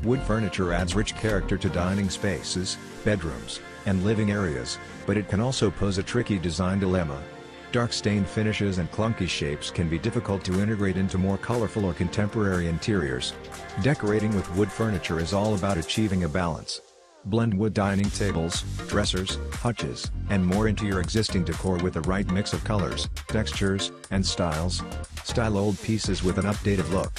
Wood furniture adds rich character to dining spaces, bedrooms, and living areas, but it can also pose a tricky design dilemma. Dark stained finishes and clunky shapes can be difficult to integrate into more colorful or contemporary interiors. Decorating with wood furniture is all about achieving a balance. Blend wood dining tables, dressers, hutches, and more into your existing decor with the right mix of colors, textures, and styles. Style old pieces with an updated look.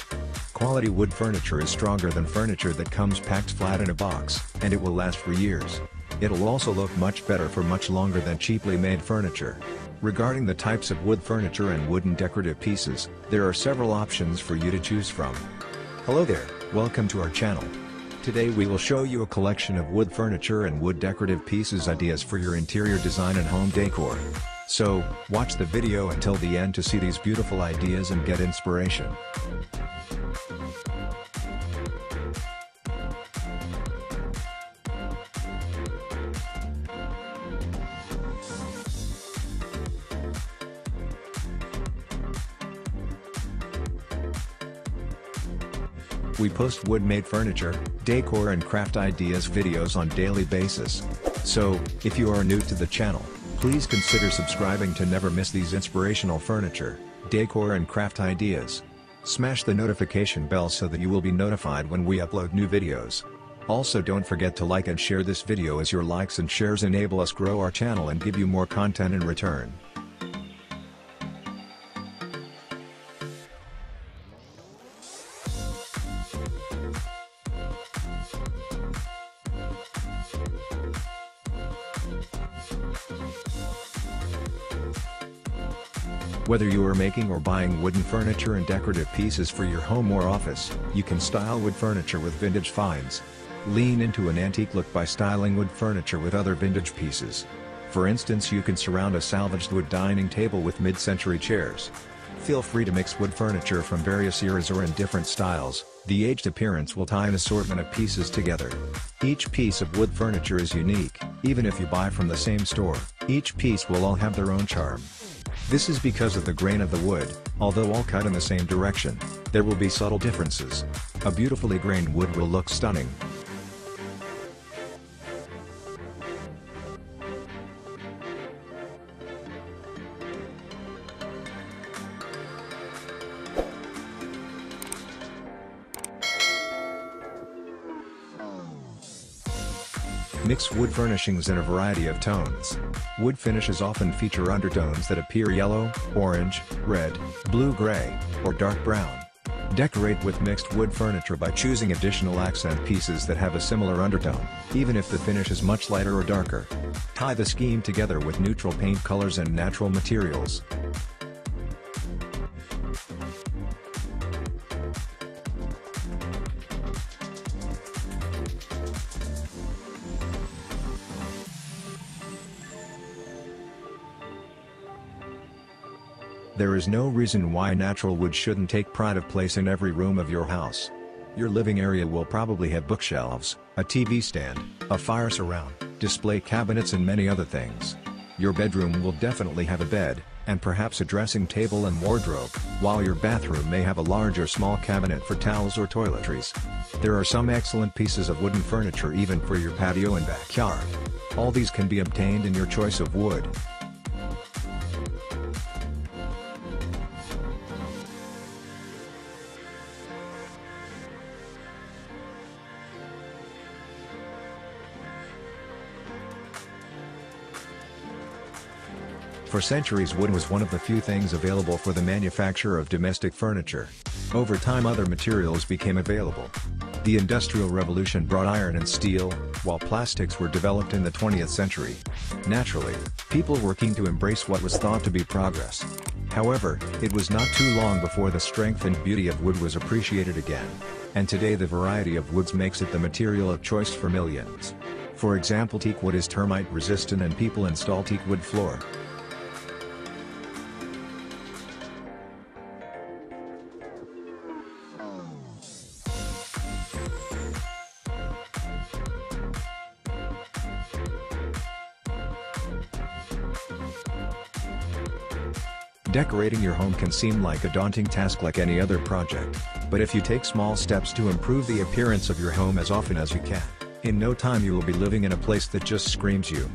Quality wood furniture is stronger than furniture that comes packed flat in a box, and it will last for years. It'll also look much better for much longer than cheaply made furniture. Regarding the types of wood furniture and wooden decorative pieces, there are several options for you to choose from. Hello there, welcome to our channel. Today we will show you a collection of wood furniture and wood decorative pieces ideas for your interior design and home decor. So, watch the video until the end to see these beautiful ideas and get inspiration. We post wood-made furniture, decor and craft ideas videos on daily basis. So, if you are new to the channel, please consider subscribing to never miss these inspirational furniture, decor and craft ideas. Smash the notification bell so that you will be notified when we upload new videos. Also don't forget to like and share this video as your likes and shares enable us grow our channel and give you more content in return. Whether you are making or buying wooden furniture and decorative pieces for your home or office, you can style wood furniture with vintage finds. Lean into an antique look by styling wood furniture with other vintage pieces. For instance, you can surround a salvaged wood dining table with mid-century chairs. Feel free to mix wood furniture from various eras or in different styles. The aged appearance will tie an assortment of pieces together. Each piece of wood furniture is unique, even if you buy from the same store. Each piece will all have their own charm. This is because of the grain of the wood, although all cut in the same direction, there will be subtle differences. A beautifully grained wood will look stunning. Mix wood furnishings in a variety of tones. Wood finishes often feature undertones that appear yellow, orange, red, blue-gray, or dark brown. Decorate with mixed wood furniture by choosing additional accent pieces that have a similar undertone, even if the finish is much lighter or darker. Tie the scheme together with neutral paint colors and natural materials. There is no reason why natural wood shouldn't take pride of place in every room of your house. Your living area will probably have bookshelves, a TV stand, a fire surround, display cabinets and many other things. Your bedroom will definitely have a bed, and perhaps a dressing table and wardrobe, while your bathroom may have a large or small cabinet for towels or toiletries. There are some excellent pieces of wooden furniture even for your patio and backyard. All these can be obtained in your choice of wood. For centuries, wood was one of the few things available for the manufacture of domestic furniture. Over time, other materials became available. The Industrial Revolution brought iron and steel, while plastics were developed in the 20th century. Naturally, people were keen to embrace what was thought to be progress. However, it was not too long before the strength and beauty of wood was appreciated again. And today the variety of woods makes it the material of choice for millions. For example, teak wood is termite resistant and people install teak wood floor. Decorating your home can seem like a daunting task like any other project, but if you take small steps to improve the appearance of your home as often as you can, in no time you will be living in a place that just screams you.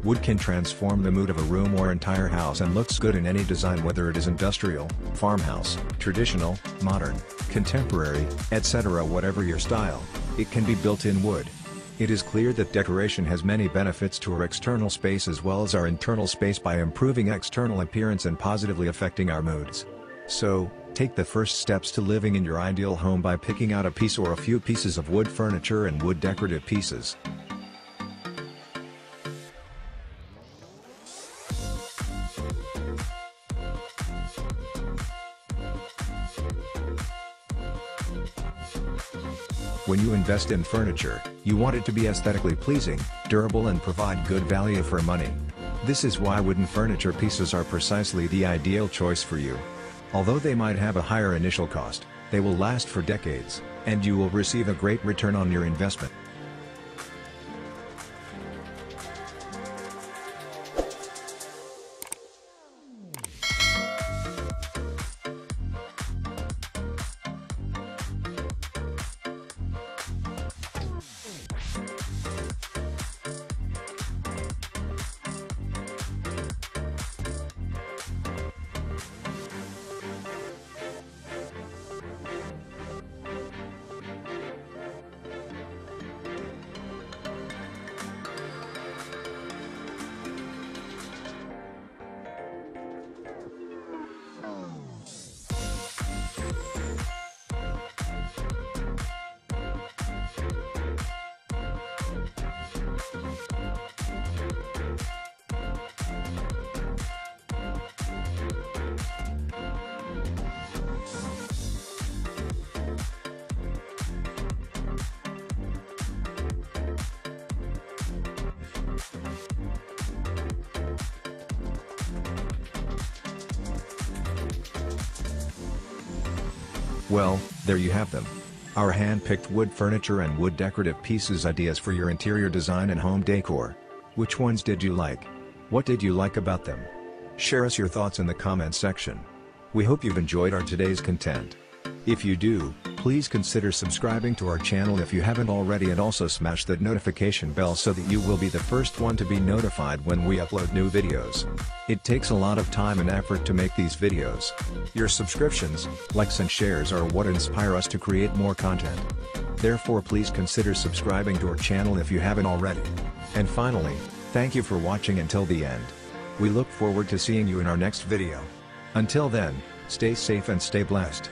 Wood can transform the mood of a room or entire house and looks good in any design, whether it is industrial, farmhouse, traditional, modern, contemporary, etc. Whatever your style, it can be built in wood. It is clear that decoration has many benefits to our external space as well as our internal space by improving external appearance and positively affecting our moods. So, take the first steps to living in your ideal home by picking out a piece or a few pieces of wood furniture and wood decorative pieces. When you invest in furniture, you want it to be aesthetically pleasing, durable and provide good value for money. This is why wooden furniture pieces are precisely the ideal choice for you. Although they might have a higher initial cost, they will last for decades, and you will receive a great return on your investment. Well, there you have them. Our hand-picked wood furniture and wood decorative pieces ideas for your interior design and home decor. Which ones did you like? What did you like about them? Share us your thoughts in the comments section. We hope you've enjoyed our today's content. If you do, please consider subscribing to our channel if you haven't already, and also smash that notification bell so that you will be the first one to be notified when we upload new videos. It takes a lot of time and effort to make these videos. Your subscriptions, likes and shares are what inspire us to create more content. Therefore please consider subscribing to our channel if you haven't already. And finally, thank you for watching until the end. We look forward to seeing you in our next video. Until then, stay safe and stay blessed.